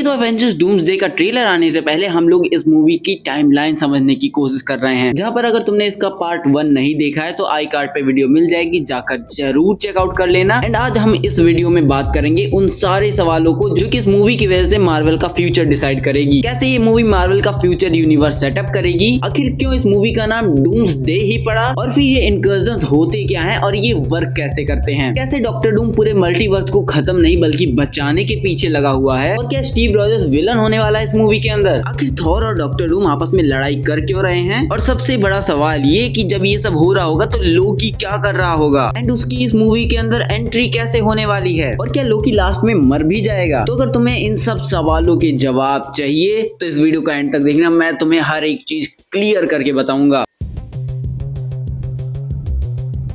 तो Avengers doomsday का trailer आने से पहले हम लोग इस मूवी की टाइमलाइन समझने की कोशिश कर रहे हैं, जहां पर अगर तुमने इसका पार्ट 1 नहीं देखा है तो आई कार्ड पे वीडियो मिल जाएगी, जाकर जरूर चेकआउट कर लेना। एंड आज हम इस वीडियो में बात करेंगे उन सारे सवालों को जो कि इस मूवी की वजह से मार्वल का फ्यूचर डिसाइड करेगी। कैसे ये मूवी मार्वल का फ्यूचर यूनिवर्स सेटअप करेगी, आखिर क्यों इस मूवी का नाम डूम्सडे ही पड़ा, और फिर ये इनकर्जन होते क्या है और ये वर्क कैसे करते हैं, कैसे डॉक्टर डूम पूरे मल्टीवर्स को खत्म नहीं बल्कि बचाने के पीछे लगा हुआ है, और क्या स्टीव रॉजर्स विलन होने वाला है इस मूवी के अंदर। आखिर थॉर और डॉक्टर डूम आपस में लड़ाई कर क्यों रहे हैं, और सबसे बड़ा सवाल ये कि जब ये सब हो रहा होगा तो लोकी क्या कर रहा होगा, एंड उसकी इस मूवी के अंदर एंट्री कैसे होने वाली है, और क्या लोकी लास्ट में मर भी जाएगा। तो अगर तुम्हें इन सब सवालों के जवाब चाहिए तो इस वीडियो का एंड तक देखना, मैं तुम्हें हर एक चीज क्लियर करके बताऊंगा।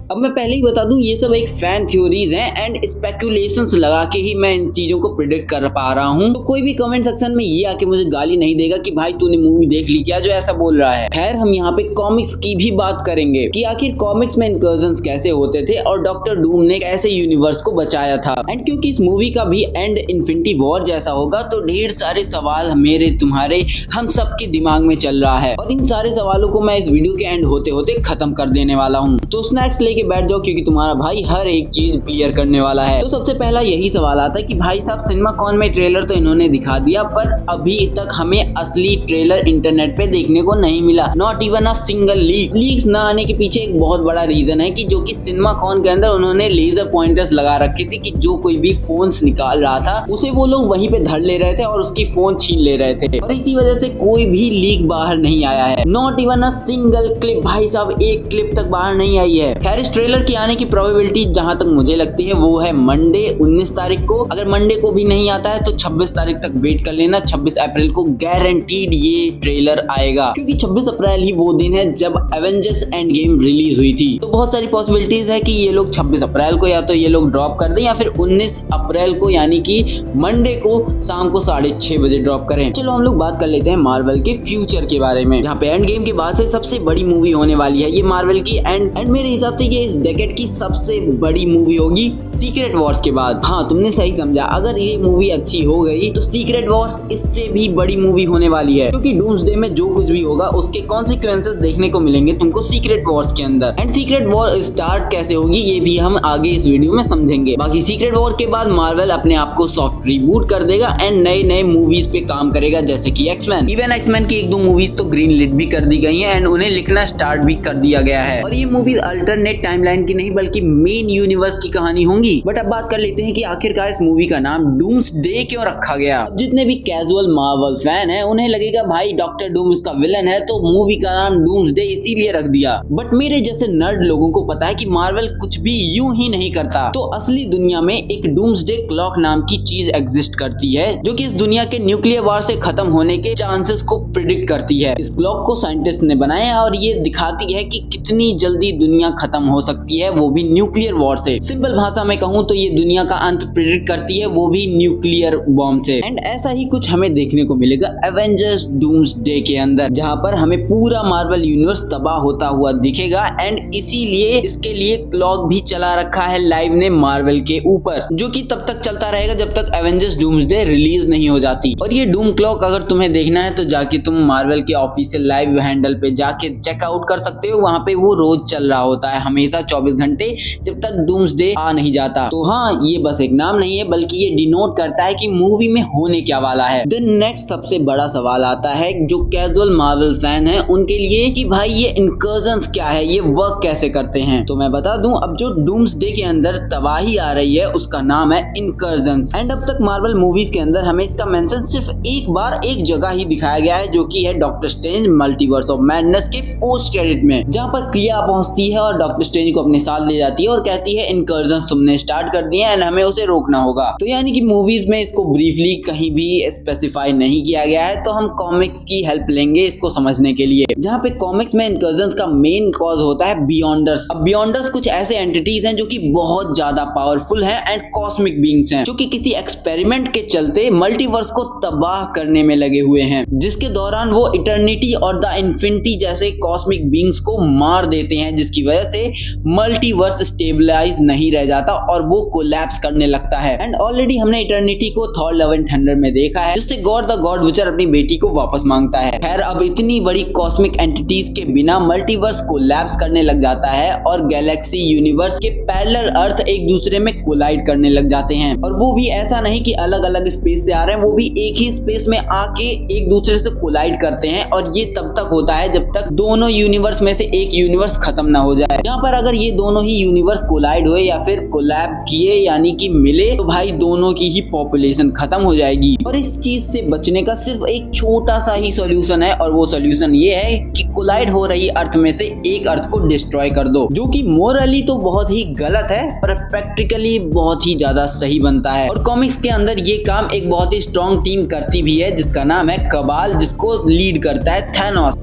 अब मैं पहले ही बता दूं, ये सब एक फैन थ्योरीज हैं एंड स्पेकुलेशंस लगा के ही मैं इन चीजों को प्रिडिक्ट कर पा रहा हूं। तो कोई भी कमेंट सेक्शन में ये आके मुझे गाली नहीं देगा कि भाई तूने मूवी देख ली क्या जो ऐसा बोल रहा है। खैर, हम यहाँ पे कॉमिक्स की भी बात करेंगे कि आखिर कॉमिक्स में इनकर्जन्स कैसे होते थे और डॉक्टर डूम ने कैसे यूनिवर्स को बचाया था। एंड क्योंकि इस मूवी का भी एंड इन्फिनिटी वॉर जैसा होगा तो ढेर सारे सवाल मेरे तुम्हारे हम सबके दिमाग में चल रहा है, और इन सारे सवालों को मैं इस वीडियो के एंड होते होते खत्म कर देने वाला हूँ। तो स्नैक्स लेके बैठ जाओ क्योंकि तुम्हारा भाई हर एक चीज क्लियर करने वाला है। तो सबसे पहला यही सवाल आता है कि भाई साहब सिनेमा कॉन में ट्रेलर तो इन्होंने दिखा दिया, पर अभी तक हमें असली ट्रेलर इंटरनेट पे देखने को नहीं मिला, not even a single leak. Leaks ना आने के पीछे एक बहुत बड़ा रीजन है कि जो कि सिनेमा कॉन के अंदर उन्होंने लेजर पॉइंटर्स लगा रखे थे कि जो कोई भी फोन निकाल रहा था उसे वो लोग वहीं पे धर ले रहे थे और उसकी फोन छीन ले रहे थे, और इसी वजह से कोई भी लीक बाहर नहीं आया है, not even a single clip. भाई साहब एक क्लिप तक बाहर नहीं आई है। खैर, इस ट्रेलर के आने की प्रोबेबिलिटी जहां तक मुझे लगती है वो है मंडे 19 तारीख को। अगर मंडे को भी नहीं आता है तो 26 तारीख तक वेट कर लेना। 26 अप्रैल को गारंटीड ये ट्रेलर आएगा, क्योंकि 26 अप्रैल ही वो दिन है जब एवेंजर्स एंड गेम रिलीज हुई थी। तो बहुत सारी पॉसिबिलिटीज है कि ये लोग 26 अप्रैल को या तो ये लोग ड्रॉप कर दें या फिर 19 अप्रैल को यानी कि मंडे को शाम को 6:30 बजे ड्रॉप करें। चलो हम लोग बात कर लेते हैं मार्वल के फ्यूचर के बारे में, जहाँ पे एंड गेम के बाद से सबसे बड़ी मूवी होने वाली है ये मार्वल की। एंड मेरे हिसाब से ये इस डेकेड की सबसे बड़ी मूवी होगी सीक्रेट वॉर्स के बाद। हाँ, तुमने सही समझा, अगर ये मूवी अच्छी हो गई तो सीक्रेट वॉर्स इससे भी बड़ी मूवी होने वाली है, क्योंकि डूम्सडे में जो कुछ भी होगा उसके कॉन्सिक्वेंसेस देखने को मिलेंगे तुमको सीक्रेट वॉर्स के अंदर। एंड सीक्रेट वॉर स्टार्ट कैसे होगी ये भी हम आगे इस वीडियो में समझेंगे। बाकी सीक्रेट वॉर के बाद मार्वल अपने आप को सॉफ्ट रिबूट कर देगा एंड नए नए मूवीज पे काम करेगा, जैसे कि एक्समैन। इवन एक्समैन की 1-2 मूवीज तो ग्रीन लिट भी कर दी गई है एंड उन्हें लिखना स्टार्ट भी कर दिया गया है, और ये मूवीज अल्टरनेट टाइमलाइन की नहीं बल्कि मेन यूनिवर्स की कहानी होंगी। बट अब बात कर लेते हैं कि आखिरकार इस मूवी का नाम डूम्सडे क्यों रखा गया। जितने भी कैजुअल मार्वल फैन है उन्हें लगेगा भाई डॉक्टर डूम इसका विलन है तो मूवी का नाम डूम्सडे इसीलिए रख दिया। बट मेरे जैसे नर्ड लोगों को पता है कि मार्वल कुछ भी यूं ही नहीं करता। तो असली दुनिया में एक डूम्सडे क्लॉक नाम की चीज एग्जिस्ट करती है जो कि इस दुनिया के न्यूक्लियर वॉर से खत्म होने के चांसेस को प्रिडिक्ट करती है। इस क्लॉक को साइंटिस्ट ने बनाया और ये दिखाती है कि कितनी जल्दी दुनिया खत्म हो सकती है, वो भी न्यूक्लियर वॉर से। सिंपल भाषा में कहूँ तो ये दुनिया का अंत प्रेडिक्ट करती है, वो भी न्यूक्लियर बॉम्ब से। एंड ऐसा ही कुछ हमें देखने को मिलेगा एवेंजर्स डूम्सडे के अंदर, जहाँ पर हमें पूरा मार्वल यूनिवर्स तबाह होता हुआ दिखेगा। एंड इसीलिए इसके लिए क्लॉक भी चला रखा है लाइव ने मार्वल के ऊपर, जो कि तब तक चलता रहेगा जब तक एवेंजर्स डूम्सडे रिलीज नहीं हो जाती। और ये डूम क्लॉक अगर तुम्हें देखना है तो जाके तुम मार्वल के ऑफिशियल लाइव हैंडल पे जाके चेकआउट कर सकते हो, वहाँ पे वो रोज चल रहा होता है हमेशा 24 घंटे जब तक डूम्सडे आ नहीं जाता। तो हाँ, ये बस एक नाम नहीं है बल्कि ये डिनोट करता है कि मूवी में होने क्या वाला है। देन नेक्स्ट सबसे बड़ा सवाल आता है जो कैजुअल मार्वल फैन है उनके लिए कि भाई ये इनकर्जन्स क्या है, ये वर्क कैसे करते हैं। तो मैं बता दूं, अब जो डूम्सडे के अंदर तबाही आ रही है उसका नाम है इनकर्जन्स। एंड अब तक मार्वल मूवीज के अंदर हमें इसका मेंशन सिर्फ एक बार एक जगह ही दिखाया गया है, जो कि है doctor strange multiverse of madness के पोस्ट क्रेडिट में, जहाँ पर क्लिया पहुंचती है और डॉक्टर स्ट्रेंज को अपने साथ ले जाती है और कहती है इनकर्जन्स तुमने स्टार्ट कर दिए एंड हमें उसे रोकना होगा। तो यानी कि मूवीज में इसको ब्रीफली कहीं भी स्पेसिफाई नहीं किया गया है, तो हम कॉमिक्स की हेल्प लेंगे इसको समझने के लिए, जहाँ पे कॉमिक्स में इनकर्जन्स का मेन कॉज होता है बियॉन्डर्स। अब बियॉन्डर्स कुछ ऐसे एंटिटीज हैं जो कि बहुत ज्यादा पावरफुल हैं एंड कॉस्मिक बीइंग्स हैं, जो कि किसी एक्सपेरिमेंट के चलते मल्टीवर्स को तबाह करने में लगे हुए हैं, जिसके दौरान वो इटर्निटी और द इन्फिनिटी जैसे कॉस्मिक बीइंग्स को मार देते हैं, जिसकी वजह से मल्टीवर्स स्टेबलाइज नहीं रह जाता और वो कोलैप्स करने लगता है। एंड ऑलरेडी हमने इटर्निटी को थॉर लव एंड थंडर में देखा है, जिससे गॉड द गॉड विचर अपनी बेटी को वापस मांगता है। खैर अब इतनी बड़ी कॉस्मिक एंटिटीज के बिना मल्टीवर्स कोलैप्स करने लग जाता है और गैलेक्सी यूनिवर्स के पैरेलल अर्थ एक दूसरे में कोलाइड करने लग जाते हैं। और वो भी ऐसा नहीं कि अलग अलग स्पेस से आ रहे हैं, वो भी एक ही स्पेस में आके एक दूसरे से कोलाइड करते हैं। और ये तब तक होता है जब तक दोनों यूनिवर्स में से एक यूनिवर्स खत्म ना हो जाए। यहाँ पर अगर ये दोनों ही यूनिवर्स कोलाइड हुए या फिर कोलैब किए यानी कि मिले, तो भाई दोनों की ही पॉपुलेशन खत्म हो जाएगी। और इस चीज से बचने का सिर्फ एक छोटा सा ही सॉल्यूशन है, और वो सॉल्यूशन ये है कि कोलाइड हो रही अर्थ में से एक अर्थ को डिस्ट्रॉय कर दो, जो कि मोरली तो बहुत ही गलत है पर प्रैक्टिकली बहुत ही ज्यादा सही बनता है। और कॉमिक्स के अंदर ये काम एक बहुत ही स्ट्रॉन्ग टीम करती भी है, जिसका नाम है कबाल, जिसको लीड करता है थैनोस।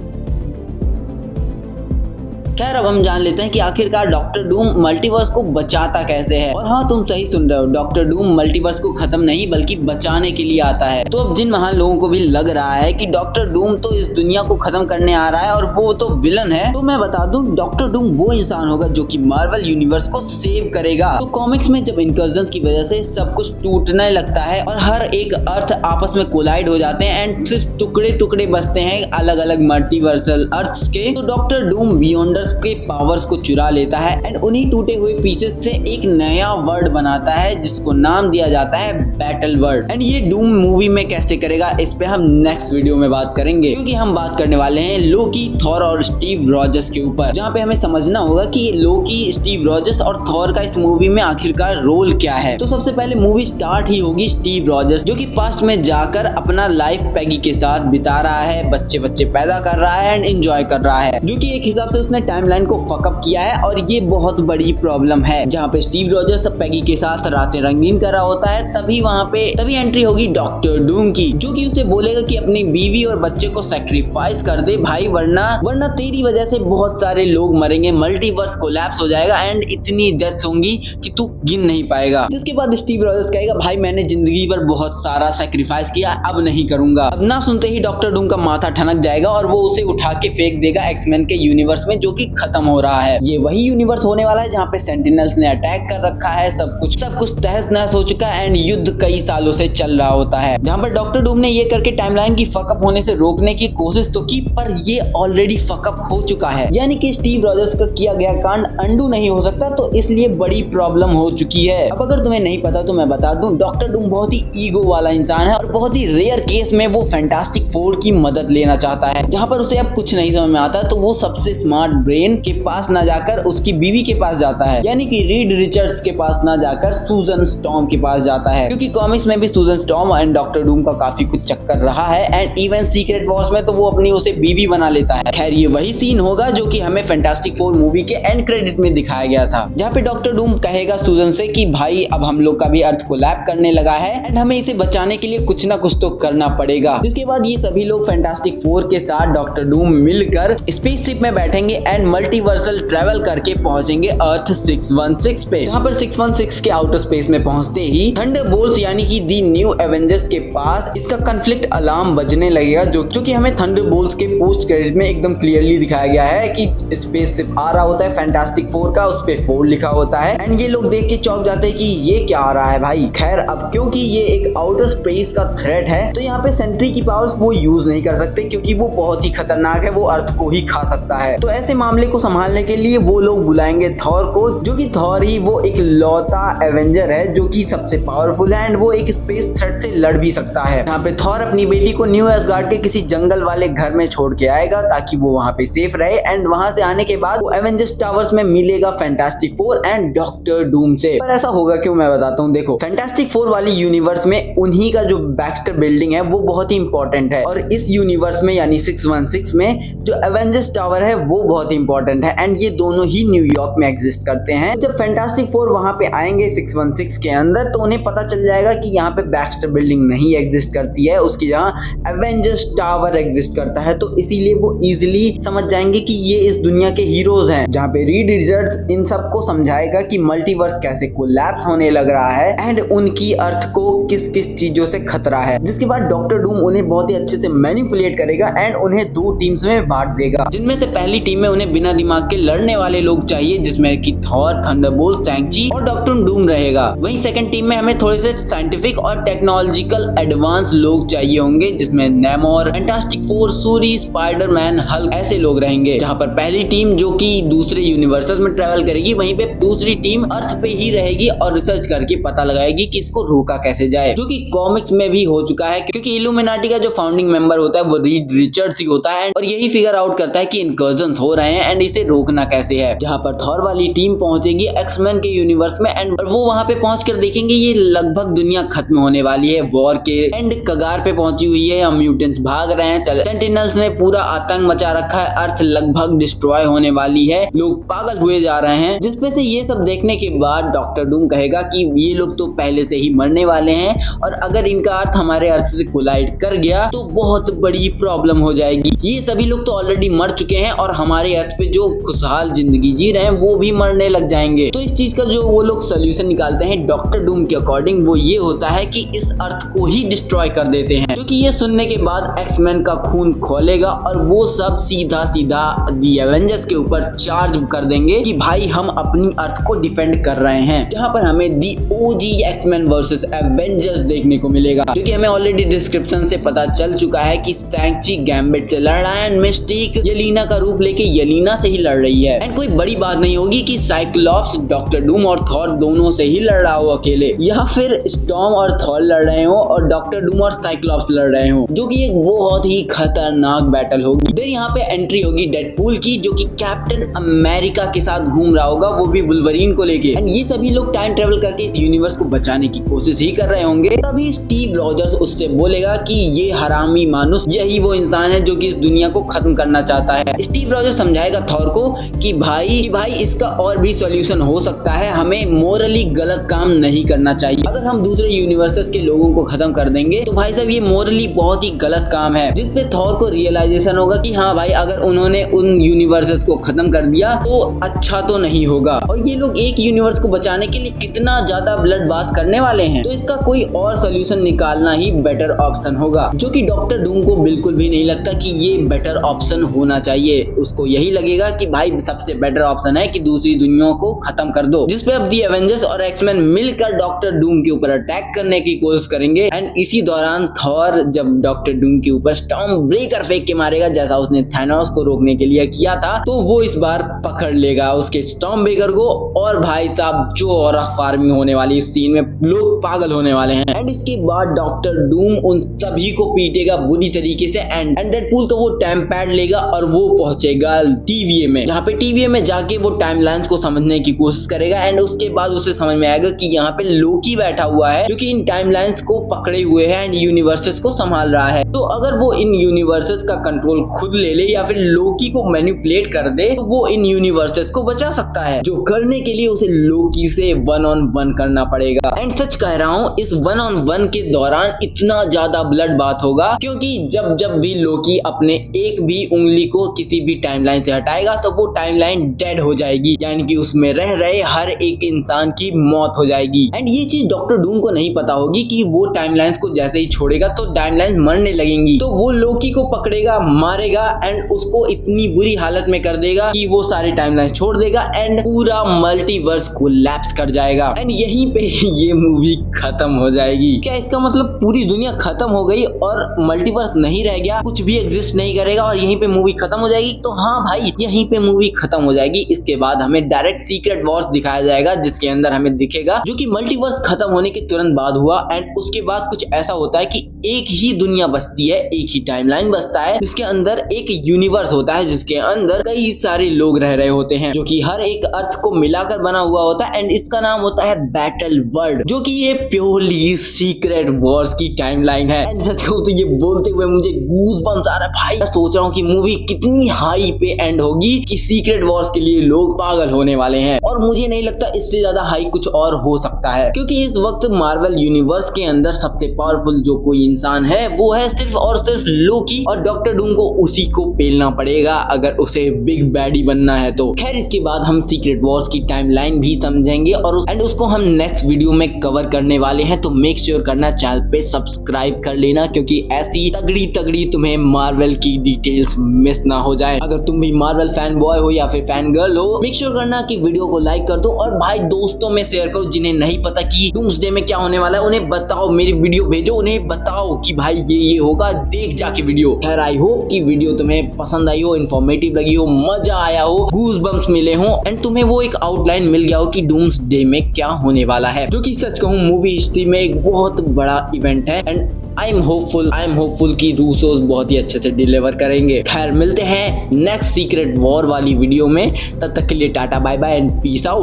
खैर अब हम जान लेते हैं कि आखिरकार डॉक्टर डूम मल्टीवर्स को बचाता कैसे है। और हाँ, तुम सही सुन रहे हो, डॉक्टर डूम मल्टीवर्स को खत्म नहीं बल्कि बचाने के लिए आता है। तो अब जिन महान लोगों को भी लग रहा है कि डॉक्टर डूम तो इस दुनिया को खत्म करने आ रहा है और वो तो विलन है, तो मैं बता दूं डॉक्टर डूम वो इंसान होगा जो कि मार्वल यूनिवर्स को सेव करेगा। तो कॉमिक्स में जब इनकर्जन की वजह से सब कुछ टूटने लगता है और हर एक अर्थ आपस में कोलाइड हो जाते हैं एंड सिर्फ टुकड़े टुकड़े बचते हैं अलग अलग मल्टीवर्सल अर्थ्स के, तो डॉक्टर डूम बियॉन्डर्स के पावर्स को चुरा लेता है एंड उन्हीं टूटे हुए पीसेस से एक नया वर्ड बनाता है जिसको नाम दिया जाता है बैटल वर्ड। एंड ये डूम मूवी में कैसे करेगा इस पे हम नेक्स्ट वीडियो में बात करेंगे, क्योंकि हम बात करने वाले हैं लोकी, थॉर और स्टीव रॉजर्स के ऊपर, जहाँ पे हमें समझना होगा कि लोकी, स्टीव रॉजर्स और थॉर का इस मूवी में आखिरकार रोल क्या है। तो सबसे पहले मूवी स्टार्ट ही होगी स्टीव रॉजर्स जो कि पास्ट में जाकर अपना लाइफ पैगी के साथ बिता रहा है, बच्चे पैदा कर रहा है एंड एंजॉय कर रहा है, जो कि एक हिसाब से उसने टाइमलाइन को फकअप किया है और ये बहुत बड़ी प्रॉब्लम है। जहाँ पे स्टीव रॉजर्स पैगी के साथ रातें रंगीन कर रहा होता है, तभी एंट्री होगी डॉक्टर डूम की, जो कि उसे बोलेगा कि अपनी बीवी और बच्चे को सैक्रिफाइस कर दे भाई, वरना तेरी वजह से बहुत सारे लोग मरेंगे, मल्टीवर्स कोलैप्स हो जाएगा एंड इतनी डेथ्स होंगी कि तू गिन नहीं पाएगा। जिसके बाद स्टीव रॉजर्स कहेगा भाई मैंने जिंदगी भर बहुत सारा सैक्रिफाइस किया, अब नहीं करूंगा। अब ना सुनते ही डॉक्टर डूम का माथा ठनक जाएगा और वो उसे उठा के फेंक देगा एक्समैन के यूनिवर्स में, जो कि खत्म हो रहा है। ये वही यूनिवर्स होने वाला है जहाँ पे सेंटिनल्स ने अटैक कर रखा है, सब कुछ तहस नहस हो चुका है एंड युद्ध कई सालों से चल रहा होता है। जहाँ पर डॉक्टर डूम ने ये करके टाइमलाइन की फकअप होने से रोकने की कोशिश तो की, पर ये ऑलरेडी फकअप हो चुका है, यानी कि स्टीव रॉजर्स का किया गया कांड अंडू नहीं हो सकता, तो इसलिए बड़ी प्रॉब्लम हो चुकी है। अब अगर तुम्हें नहीं पता तो मैं बता दूं, डॉक्टर डूम बहुत ही ईगो वाला इंसान है और बहुत ही रेयर केस में वो फैंटास्टिक फोर की मदद लेना चाहता है। जहाँ पर उसे अब कुछ नहीं समझ में आता तो वो सबसे स्मार्ट ब्रेन के पास ना जाकर उसकी बीवी के पास जाता है, यानी कि रीड रिचर्ड्स के पास ना जाकर सूजन स्टॉर्म के पास जाता है, क्योंकि कॉमिक्स में भी सूजन स्टॉर्म एंड डॉक्टर डूम का काफी कुछ चक्कर रहा है एंड इवन सीक्रेट वॉर्स में तो वो अपनी उसे बीवी बना लेता है। खैर ये वही सीन होगा जो कि हमें फैंटास्टिक फोर मूवी के एंड क्रेडिट में दिखाया गया था, जहाँ पे डॉक्टर डूम कहेगा सूजन से कि भाई अब हम लोग का भी अर्थ कोलैप्स करने लगा है एंड हमें इसे बचाने के लिए कुछ ना कुछ तो करना पड़ेगा। जिसके बाद ये सभी लोग फैंटास्टिक फोर के साथ डॉक्टर डूम मिलकर स्पेसशिप में बैठेंगे एंड मल्टीवर्सल ट्रेवल करके पहुंचेंगे अर्थ 616 पे, जहां पर 616 के आउटर स्पेस में पहुंचते ही थंडरबोल्ट्स यानी कि दी न्यू एवेंजर्स के पास इसका कॉन्फ्लिक्ट अलार्म बजने लगेगा, जो कि हमें थंडरबोल्ट्स के पोस्ट क्रेडिट में एकदम क्लियरली दिखाया गया है कि स्पेसशिप आ रहा होता है फैंटास्टिक फोर का, उस पे 4 लिखा होता है एंड ये लोग देख के चौंक जाते हैं कि ये क्या आ रहा है भाई। खैर अब क्योंकि ये एक आउटर स्पेस का थ्रेट है तो यहाँ पे सेंट्री की पावर्स वो यूज नहीं कर सकते, क्योंकि वो बहुत ही खतरनाक है, वो अर्थ को ही खा सकता है। तो ऐसे मामले को संभालने के लिए वो लोग बुलाएंगे थॉर को, जो कि थॉर ही वो एक लौता एवेंजर है जो कि सबसे पावरफुल है एंड वो एक स्पेस थ्रेट से लड़ भी सकता है। यहाँ पे थॉर अपनी बेटी को न्यू एसगार्ड के किसी जंगल वाले घर में छोड़ के आएगा ताकि वो वहाँ पे सेफ रहे एंड वहाँ से आने के बाद वो एवेंजर्स टावर्स में मिलेगा fantastic four and doctor Doom से। पर ऐसा होगा क्यों मैं बताता हूँ। देखो फैंटास्टिक फोर वाली यूनिवर्स में उन्हीं का जो बैक्स्टर बिल्डिंग है वो बहुत ही इंपॉर्टेंट है और इस यूनिवर्स में यानी 616 में जो एवेंजर्स टावर है वो बहुत ही इंपॉर्टेंट है एंड ये दोनों ही न्यूयॉर्क में एग्जिस्ट करते हैं। जब फैंटास्टिक फोर वहां पे आएंगे 616 के अंदर तो उन्हें पता चल जाएगा कि यहाँ पे बैक्स्टर बिल्डिंग नहीं एग्जिस्ट करती है, उसकी जगह एवेंजर्स टावर एग्जिस्ट करता है। तो इसीलिए वो इजिली समझ जाएंगे कि ये इस दुनिया के हीरोज हैं, जहाँ पे रीड रिचर्ड्स इन सबको समझाएगा कि मल्टीवर्स कैसे कोलैप्स होने लग रहा है एंड उनकी अर्थ को किस किस चीज चीजों से खतरा है। जिसके बाद डॉक्टर डूम उन्हें बहुत ही अच्छे से मैनिपुलेट करेगा एंड उन्हें 2 टीम्स में बांट देगा, जिनमें से पहली टीम में उन्हें बिना दिमाग के लड़ने वाले लोग चाहिए, जिसमें कि थॉर, थंडरबोल्ट, शैंग-ची और डॉक्टर डूम रहेगा। वहीं सेकंड टीम में हमें थोड़े से साइंटिफिक और टेक्नोलॉजिकल एडवांस लोग चाहिए होंगे, जिसमें नेमोर, fantastic four, Suri, Spiderman, Hulk ऐसे लोग रहेंगे। जहां पर पहली टीम जो कि दूसरे यूनिवर्सेस में ट्रेवल करेगी, वहीं पे दूसरी टीम अर्थ पे ही रहेगी और रिसर्च करके पता लगाएगी कि इसको रोका कैसे जाए, जो कि कॉमिक्स में भी हो चुका है, क्योंकि इल्यूमिनाटी का जो फाउंडिंग मेंबर होता है वो रीड रिचर्ड्स ही होता है और यही फिगर आउट करता है कि इनकर्जन्स हो रहे हैं एंड इसे रोकना कैसे है। जहां पर थॉर वाली टीम पहुंचेगी एक्समैन के यूनिवर्स में एंड वो वहां पे पहुंचकर देखेंगे ये लगभग दुनिया खत्म होने वाली है, वॉर के एंड कगार पे पहुंची हुई है, हम म्यूटेंट्स भाग रहे हैं, सेंटिनल्स ने पूरा आतंक मचा रखा है, अर्थ लगभग डिस्ट्रॉय होने वाली है, लोग पागल हुए जा रहे हैं। जिसपे से ये सब देखने के बाद डॉक्टर डूम कहेगा कि ये लोग तो पहले से ही मरने वाले हैं और अगर इनका अर्थ हमारे अर्थ से कोलाइड कर गया तो बहुत बड़ी प्रॉब्लम हो जाएगी। ये सभी लोग तो ऑलरेडी मर चुके हैं और हमारे अर्थ पे जो खुशहाल जिंदगी जी रहे हैं वो भी मरने लग जाएंगे। तो इस चीज का जो वो लोग सोल्यूशन निकालते हैं डॉक्टर डूम के अकॉर्डिंग वो ये होता है कि इस अर्थ को ही डिस्ट्रॉय कर देते हैं, क्योंकि ये सुनने के बाद एक्समैन का खून खोलेगा और वो सब सीधा सीधा दी एवेंजर्स के ऊपर चार्ज कर देंगे कि भाई हम अपनी अर्थ को डिफेंड कर रहे हैं। जहां पर हमें दी ओजी एक्समैन वर्सेस एवेंजर्स देखने को मिलेगा, क्योंकि हमें ऑलरेडी डिस्क्रिप्शन से पता चल चुका है कि शैंग-ची गैम्बिट से लड़ रहा है एंड मिस्टिक येलेना का रूप लेके येलेना से ही लड़ रही है। एंड कोई बड़ी बात नहीं होगी कि साइक्लॉप्स डॉक्टर डूम और थॉर दोनों से ही लड़ रहा हो अकेले, या फिर स्टॉर्म और थॉर लड़ रहे हो और डॉक्टर डूम और साइक्लॉप्स लड़ रहे हो, जो कि एक बहुत ही खतरनाक बैटल होगी। फिर यहाँ पे एंट्री होगी डेडपूल की, जो कि कैप्टन अमेरिका के साथ घूम रहा होगा, वो भी वुल्वरीन को लेके। एंड ये सभी लोग टाइम ट्रेवल करके इस यूनिवर्स को बचाने की कोशिश ही कर रहे होंगे। तभी स्टीव रॉजर्स उससे बोलेगा कि ये हरामी मानुस यही वो इंसान है जो कि इस दुनिया को खत्म करना चाहता है। स्टीव रॉजर्स समझाएगा थॉर को कि भाई इसका और भी सॉल्यूशन हो सकता है, हमें मोरली गलत काम नहीं करना चाहिए। अगर हम दूसरे यूनिवर्सेस के लोगों को खत्म कर देंगे तो भाई साहब ये मोरली बहुत ही गलत काम है। जिसपे थॉर को रियलाइजेशन होगा कि हाँ भाई अगर उन्होंने उन यूनिवर्सेस को खत्म कर दिया तो अच्छा तो नहीं होगा, और ये लोग एक यूनिवर्स को बचाने के लिए कितना ज्यादा ब्लड बाथ करने वाले हैं, तो इसका कोई और सोल्यूशन निकालना ही बेटर ऑप्शन होगा, जो कि डॉक्टर डूम को बिल्कुल भी नहीं लगता कि ये बेटर ऑप्शन होना चाहिए। उसको यही लगेगा कि भाई सबसे बेटर ऑप्शन है कि दूसरी दुनिया को खत्म कर दो। जिसपे अब दी एवेंजर्स और एक्समैन मिलकर डॉक्टर डूम के ऊपर अटैक करने की कोशिश करेंगे एंड इसी दौरान थॉर जब डॉक्टर डूम के ऊपर स्टॉर्म ब्रेकर फेंक के मारेगा, जैसा उसने थैनोस को रोकने के लिए किया था, तो वो इस बार पकड़ लेगा उसके स्टॉर्म ब्रेकर को और भाई साहब जो और फार्मिंग होने वाली इस सीन में लोग पागल होने वाले हैं। एंड इसके बाद डॉक्टर डूम उन सभी को पीटेगा बुरी तरीके से एंड डेडपूल तो वो टाइम पैड लेगा और वो पहुंचेगा टीवीए में, जहाँ पे टीवीए में जाके वो टाइमलाइंस को समझने की कोशिश करेगा एंड उसके बाद उसे समझ में आएगा कि यहाँ पे लोकी बैठा हुआ है जो कि इन टाइमलाइंस को पकड़े हुए है एंड यूनिवर्सेस को संभाल रहा है। तो अगर वो इन यूनिवर्सेस का कंट्रोल खुद ले ले या फिर लोकी को मैनिपुलेट कर दे तो वो इन यूनिवर्सेस को बचा सकता है, जो करने के लिए उसे लोकी से 1-on-1 करना पड़ेगा। एंड सच कह रहा हूँ इस 1-on-1 के दौरान इतना ज्यादा ब्लड बात होगा, क्योंकि जब भी लोकी अपने एक भी उंगली को किसी भी टाइमलाइन से हटाएगा तो वो टाइमलाइन डेड हो जाएगी, यानी कि उसमें रह रहे हर एक इंसान की मौत हो जाएगी। एंड ये चीज डॉक्टर डूम को नहीं पता होगी कि वो टाइमलाइंस को जैसे ही छोड़ेगा तो टाइमलाइंस मरने लगेंगी, तो वो लोकी को पकड़ेगा, मारेगा एंड उसको इतनी बुरी हालत में कर देगा कि वो सारे टाइमलाइंस छोड़ देगा एंड पूरा मल्टीवर्स कोलैप्स कर जाएगा एंड यहीं पे ये मूवी खत्म हो जाएगी। क्या इसका मतलब पूरी दुनिया खत्म हो गई और मल्टीवर्स नहीं रह गया, कुछ भी एग्जिस्ट नहीं करेगा और यहीं पे मूवी खत्म हो जाएगी? तो हाँ भाई यहीं पे मूवी खत्म हो जाएगी। इसके बाद हमें डायरेक्ट सीक्रेट वॉर्स दिखाया जाएगा, जिसके अंदर हमें दिखेगा जो कि मल्टीवर्स खत्म होने के तुरंत बाद हुआ एंड उसके बाद कुछ ऐसा होता है कि एक ही दुनिया बसती है, एक ही टाइमलाइन बसता है, जिसके अंदर एक यूनिवर्स होता है जिसके अंदर कई सारे लोग रह रहे होते हैं, जो कि हर एक अर्थ को मिलाकर बना हुआ होता है एंड इसका नाम होता है बैटल वर्ल्ड, जो कि ये प्योरली सीक्रेट वॉर्स की टाइमलाइन है। एंड सच कहूं तो ये बोलते हुए मुझे गूज़बम्स आ रहा है भाई। मैं सोच रहा हूँ कि मूवी कितनी हाई पे एंड होगी कि सीक्रेट वॉर्स के लिए लोग पागल होने वाले हैं, और मुझे नहीं लगता इससे ज्यादा हाई कुछ और हो सकता है, क्योंकि इस वक्त मार्वल यूनिवर्स के अंदर सबसे पावरफुल जो कोई इंसान है वो है सिर्फ और सिर्फ लोकी, और डॉक्टर डूम को उसी को पेलना पड़ेगा अगर उसे बिग बैडी बनना है तो। खैर इसके बाद हम सीक्रेट वॉर्स की टाइमलाइन भी समझेंगे और उसको हम नेक्स्ट वीडियो में कवर करने वाले हैं, तो मेक श्योर करना चैनल पे सब्सक्राइब कर लेना, क्योंकि ऐसी तगड़ी तगड़ी तुम्हें मार्वल की डिटेल्स मिस ना हो जाए। अगर तुम भी मार्वल फैन बॉय हो या फिर फैन गर्ल हो, मेक श्योर करना कि वीडियो को लाइक कर दो और भाई दोस्तों में शेयर करो जिन्हें नहीं पता कि डूम्सडे में क्या होने वाला है, उन्हें बताओ, मेरी वीडियो भेजो, उन्हें बताओ कि भाई ये होगा, देख जाके वीडियो। खैर आई होप कि वीडियो तुम्हें पसंद आई हो, इन्फॉर्मेटिव लगी हो, मजा आया हो, गूज बम्प्स मिले हो एंड तुम्हें वो एक आउटलाइन मिल गया हो कि डूम्सडे में क्या होने वाला है, जो कि सच कहूं मूवी हिस्ट्री में एक बहुत बड़ा इवेंट है। एंड आई एम होपफुल कि रूसोस बहुत ही अच्छे से डिलीवर करेंगे। खैर मिलते हैं नेक्स्ट सीक्रेट वॉर वाली वीडियो में, तब तक के लिए टाटा bye bye and peace out.